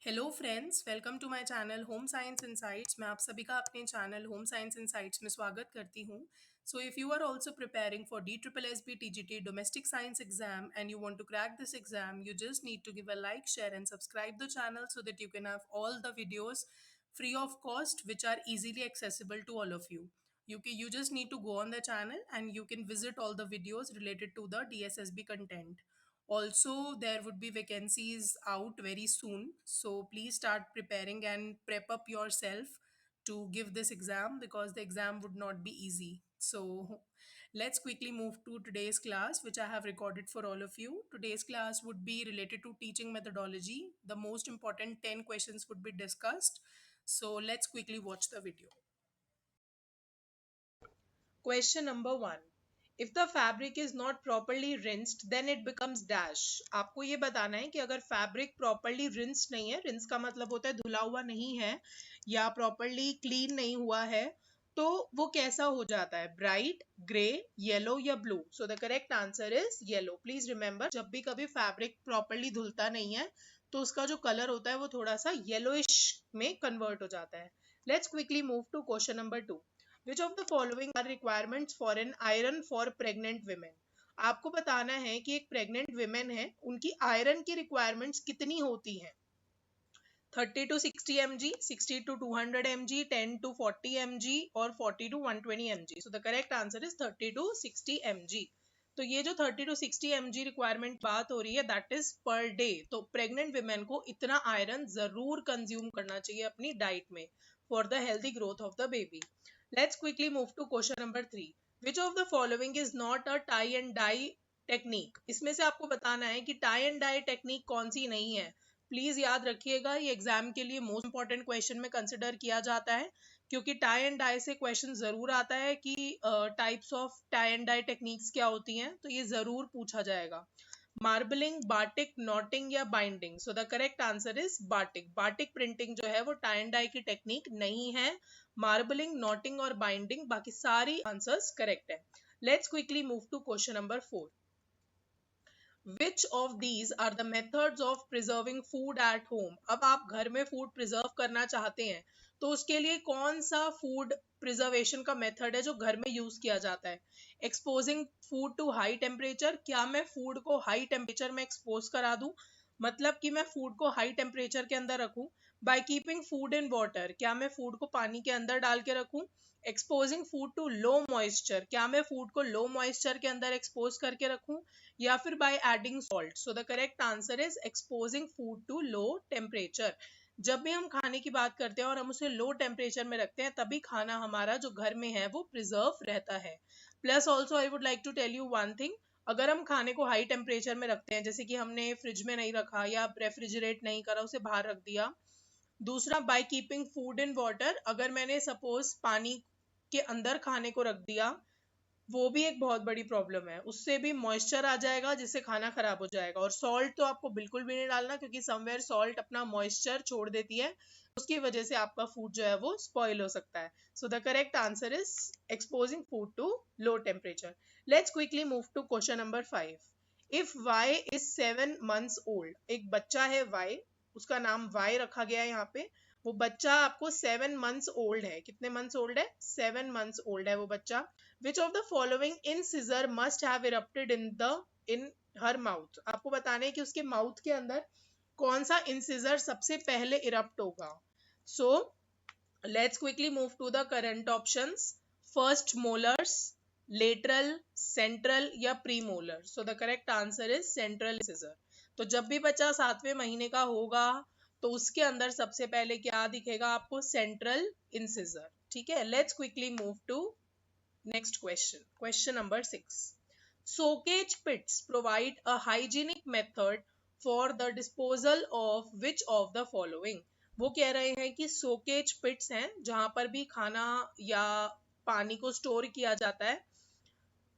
Hello friends, welcome to my channel home science insights. मैं आप सभी का अपने चैनल होम साइंस इनसाइट्स में स्वागत करती हूँ। So if you are also preparing for DSSB TGT domestic science exam and you want to crack this exam, you just need to give a like, share and subscribe the channel so that you can have all the videos free of cost which are easily accessible to all of you. You just need to go on the channel and you can visit all the videos related to the DSSB content. Also, there would be vacancies out very soon, so please start preparing and prep up yourself to give this exam because the exam would not be easy. So let's quickly move to today's class, which I have recorded for all of you. Today's class would be related to teaching methodology. The most important 10 questions would be discussed. So let's quickly watch the video. Question number 1. If the fabric is not properly rinsed, then it becomes dash. आपको ये बताना है कि अगर fabric properly rinse नहीं है, rinse का मतलब होता है धुला हुआ नहीं है या प्रॉपरली क्लीन नहीं हुआ है, तो वो कैसा हो जाता है? ब्राइट, ग्रे, येलो या blue? So the correct answer is yellow. Please remember, जब भी कभी फैब्रिक प्रॉपरली धुलता नहीं है तो उसका जो कलर होता है वो थोड़ा सा येलोइश में कन्वर्ट हो जाता है. Let's quickly move to question number 2. Which of the following are requirements for an iron for pregnant women? आपको बताना है कि एक प्रेग्नेंट विमेन है, उनकी आयरन की रिक्वायरमेंट्स कितनी होती हैं? 30 to 60 mg, 60 to 200 mg, 10 to 40 mg और 40 to 120 mg. So the correct answer is 30 to 60 mg. तो ये जो 30 to 60 mg रिक्वायरमेंट बात हो रही है, दैट इज पर डे. तो प्रेग्नेंट विमेन को इतना आयरन जरूर कंज्यूम करना चाहिए अपनी डाइट में for the healthy growth of the baby. Let's quickly move to question number 3. Which of the following is not a tie and dye technique? इसमें से आपको बताना है कि tie and dye टेक्निक कौन सी नहीं है. प्लीज याद रखिएगा, ये एग्जाम के लिए मोस्ट इंपॉर्टेंट क्वेश्चन में कंसिडर किया जाता है क्योंकि टाई एंड डाई से क्वेश्चन जरूर आता है कि types of tie and dye techniques क्या होती हैं, तो ये जरूर पूछा जाएगा. मार्बलिंग, बाटिक, नॉटिंग या binding? So the correct answer is batik. Batik printing जो है वो टाई एंड डाई की टेक्निक नहीं है. मार्बलिंग, नॉटिंग और बाइंडिंग, बाकी सारी आंसर्स करेक्ट है. Let's quickly move to question number 4. Which of these are the methods of preserving food at home? अब आप घर में फूड प्रिजर्व करना चाहते हैं तो उसके लिए कौन सा फूड प्रिजर्वेशन का मेथड है जो घर में यूज किया जाता है? Exposing food to high temperature. क्या मैं फूड को हाई टेम्परेचर में एक्सपोज करा दूं, मतलब कि मैं फूड को हाई टेम्परेचर के अंदर रखूं? By keeping food in water. क्या मैं फूड को पानी के अंदर डाल के रखूं? Exposing food to low moisture. क्या मैं फूड को लो मॉइस्चर के अंदर एक्सपोज करके रखूं? या फिर by adding salt? So the correct answer is exposing food to low temperature. जब भी हम खाने की बात करते हैं और हम उसे लो टेम्परेचर में रखते हैं तभी खाना हमारा जो घर में है वो प्रिजर्व रहता है. Plus also I would like to tell you one thing. अगर हम खाने को हाई टेम्परेचर में रखते हैं, जैसे कि हमने फ्रिज में नहीं रखा या रेफ्रिजरेट नहीं करा, उसे बाहर रख दिया. दूसरा, by keeping food in water. अगर मैंने सपोज पानी के अंदर खाने को रख दिया, वो भी एक बहुत बड़ी प्रॉब्लम है, उससे भी मॉइस्चर आ जाएगा जिससे खाना खराब हो जाएगा. और सॉल्ट तो आपको बिल्कुल भी नहीं डालना क्योंकि समवेयर सॉल्ट अपना मॉइस्चर छोड़ देती है, उसकी वजह से आपका फूड जो है वो स्पॉइल हो सकता है. So the correct answer is exposing food to low temperature. Let's quickly move to question number 5. If y is 7 months old, एक बच्चा है y, उसका नाम y रखा गया है यहाँ पे. वो बच्चा आपको 7 months ओल्ड है. कितने मंथ्स ओल्ड है? 7 months ओल्ड है वो बच्चा. Which of the following incisor must have erupted in her mouth? आपको बताना है कि उसके माउथ के अंदर कौन सा इंसिजर सबसे पहले इरप्ट होगा. So let's quickly move to the current options. First molars, lateral, central या premolar? So the correct answer is central incisor. तो जब भी बच्चा 7वें महीने का होगा तो उसके अंदर सबसे पहले क्या दिखेगा आपको? Central incisor. ठीक है. Let's quickly move to next question. Question number 6. Soakage pits provide a hygienic method for the disposal of which of the following? वो कह रहे हैं कि सोकेज पिट्स हैं जहां पर भी खाना या पानी को स्टोर किया जाता है,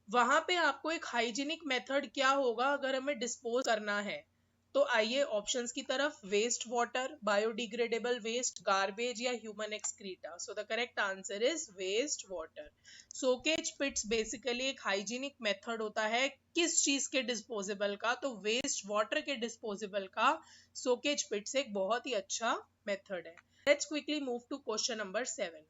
वहां पे आपको एक हाइजीनिक मेथड क्या होगा अगर हमें डिस्पोज करना है? तो आइए ऑप्शंस की तरफ, waste water, biodegradable waste, garbage या human excreta. So the correct answer is waste water. Soakage pits basically एक हाइजीनिक मेथड होता है किस चीज के डिस्पोजेबल का, तो वेस्ट वाटर के डिस्पोजेबल का सोकेज पिट्स एक बहुत ही अच्छा मेथड है। Let's quickly move to question number 7।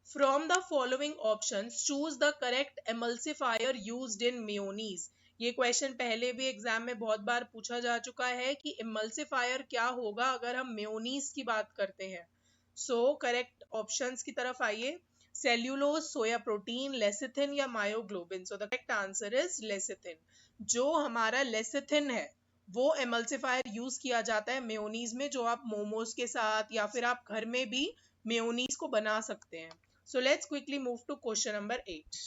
From the following options, choose the correct emulsifier used in mayonnaise। ये क्वेश्चन पहले भी एग्जाम में बहुत बार पूछा जा चुका है कि emulsifier क्या होगा अगर हम मेयोनीज की बात करते हैं। सो करेक्ट ऑप्शंस की तरफ आइए। सेल्यूलोज, सोया प्रोटीन, लेसिथिन या myoglobin. So the correct answer is lecithin. जो हमारा लेसिथिन है वो एमल्सिफायर यूज किया जाता है मेयोनीज में, जो आप मोमोज के साथ या फिर आप घर में भी मेयोनीज को बना सकते हैं। So let's quickly move to question number 8.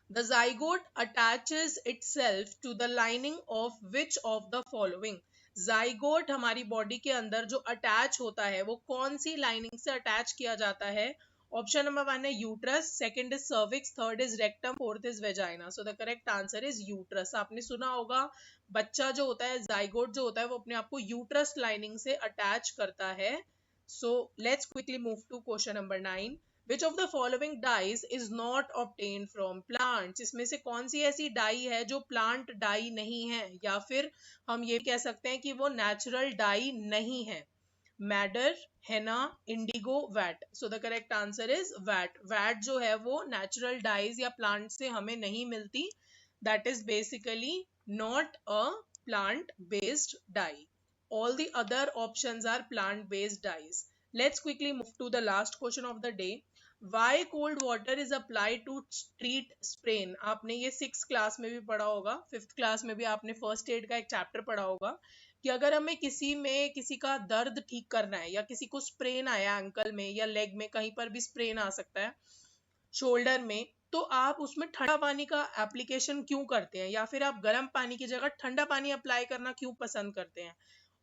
The zygote attaches itself to the lining of which of the following? zygote हमारी बॉडी के अंदर जो अटैच होता है वो कौन सी लाइनिंग से अटैच किया जाता है? ऑप्शन नंबर 1 है uterus, second is cervix, third is rectum, fourth is vagina. So the correct answer is uterus. आपने सुना होगा बच्चा जो होता है, जाइगोट जो होता है, वो अपने आप को यूट्रस लाइनिंग से अटैच करता है। So let's quickly move to question number 9. Which of the following dyes is not obtained from plants? इसमें से कौन सी ऐसी डाई है जो प्लांट डाई नहीं है, या फिर हम ये कह सकते हैं कि वो नेचुरल डाई नहीं है? Madder, henna, indigo, vat. So the correct answer is vat. Vat जो है वो नेचुरल डाइज या प्लांट से हमें नहीं मिलती। That is basically not a plant based dye. All the other options are plant based dyes. Let's quickly move to the last question of the day. Why cold water is applied to treat sprain? आपने ये 6th class में भी पढ़ा होगा, 5th class में भी आपने first aid का एक चैप्टर पढ़ा होगा कि अगर हमें किसी का दर्द ठीक करना है या किसी को स्प्रेन आया एंकल में या लेग में, कहीं पर भी स्प्रेन आ सकता है, शोल्डर में, तो आप उसमें ठंडा पानी का एप्लीकेशन क्यों करते हैं, या फिर आप गर्म पानी की जगह ठंडा पानी अप्लाई करना क्यों पसंद करते हैं?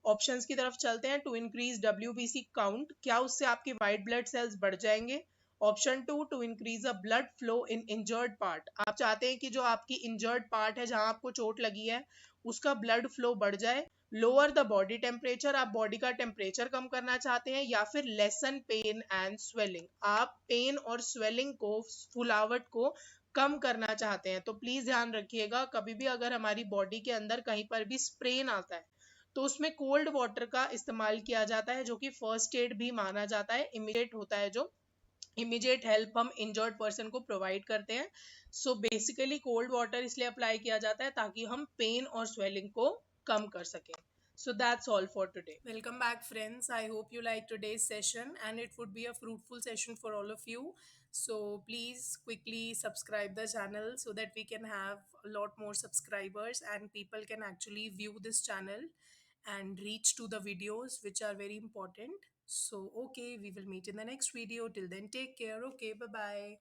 ऑप्शंस की तरफ चलते हैं। टू इंक्रीज WBC काउंट, क्या उससे आपके व्हाइट ब्लड सेल्स बढ़ जाएंगे? Option 2, to increase a blood flow in injured part, आप चाहते हैं कि जो आपकी इंजर्ड पार्ट है जहां आपको चोट लगी है उसका ब्लड फ्लो बढ़ जाए। लोअर द बॉडी टेम्परेचर, आप बॉडी का टेम्परेचर कम करना चाहते हैं। या फिर लेसन पेन एंड स्वेलिंग, आप पेन और स्वेलिंग को, फुलावट को कम करना चाहते हैं। तो प्लीज ध्यान रखिएगा, कभी भी अगर हमारी बॉडी के अंदर कहीं पर भी स्प्रेन आता है तो उसमें कोल्ड वाटर का इस्तेमाल किया जाता है, जो कि फर्स्ट एड भी माना जाता है, इमीडिएट होता है, जो इमीडिएट हेल्प हम इंजर्ड पर्सन को प्रोवाइड करते हैं। सो बेसिकली कोल्ड वाटर इसलिए अप्लाई किया जाता है ताकि हम पेन और स्वेलिंग को कम कर सकें। So that's all for today. Welcome back, friends. I hope you liked today's session and it would be a fruitful session for all of you. So please quickly subscribe the channel so that we can have a lot more subscribers and people can actually view this channel and reach to the videos which are very important. So, okay, we will meet in the next video. Till then, take care. Okay, bye bye.